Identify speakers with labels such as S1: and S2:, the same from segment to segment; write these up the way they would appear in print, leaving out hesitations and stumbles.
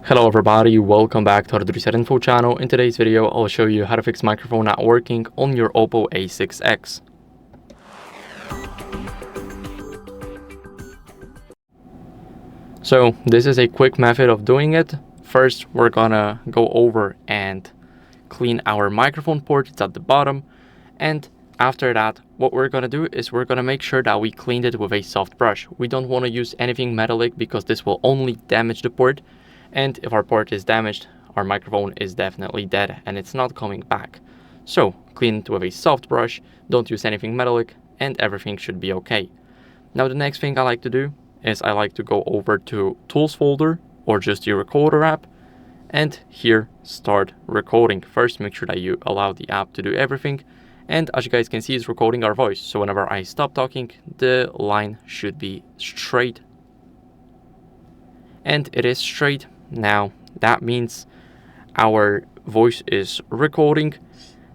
S1: Hello everybody, welcome back to HardReset.Info channel. In today's video, I'll show you how to fix microphone not working on your OPPO A6x. So this is a quick method of doing it. First, we're gonna go over and clean our microphone port. It's at the bottom. And after that, what we're gonna do is we're gonna make sure that we cleaned it with a soft brush. We don't wanna use anything metallic because this will only damage the port. And if our port is damaged, our microphone is definitely dead and it's not coming back. So clean it with a soft brush, don't use anything metallic, and everything should be okay. Now the next thing I like to do is I like to go over to Tools folder or just the Recorder app, and here start recording. First, make sure that you allow the app to do everything, and as you guys can see, it's recording our voice. So whenever I stop talking, the line should be straight, and it is straight. Now that means our voice is recording,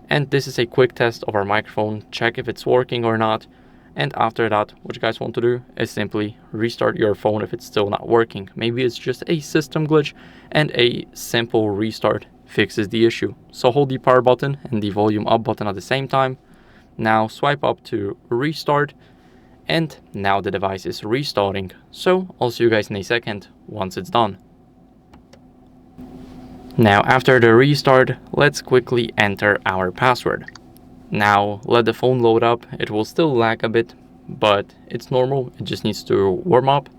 S1: and this is a quick test of our microphone. Check if it's working or not, and after that, what you guys want to do is simply restart your phone if it's still not working. Maybe it's just a system glitch, and a simple restart fixes the issue. So hold the power button and the volume up button at the same time. Now swipe up to restart, and now the device is restarting. So I'll see you guys in a second once it's done. Now after the restart, let's quickly enter our password. Now let the phone load up. It will still lag a bit, but it's normal. It just needs to warm up.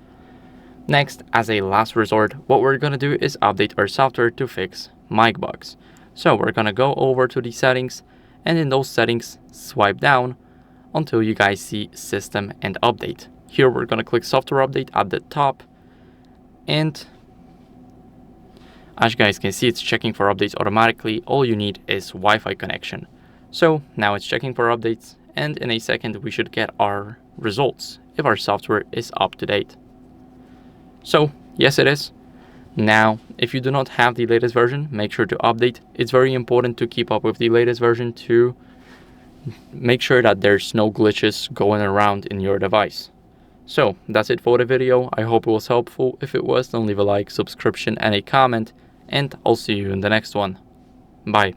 S1: Next, as a last resort, what we're gonna do is update our software to fix mic bugs. So we're gonna go over to the settings, and in those settings, swipe down until you guys see System and Update. Here we're gonna click Software Update at the top, and as you guys can see, it's checking for updates automatically. All you need is Wi-Fi connection. So now it's checking for updates, and in a second we should get our results if our software is up to date. So yes, it is. Now, if you do not have the latest version, make sure to update. It's very important to keep up with the latest version to make sure that there's no glitches going around in your device. So that's it for the video. I hope it was helpful. If it was, then leave a like, subscription, and a comment, and I'll see you in the next one. Bye.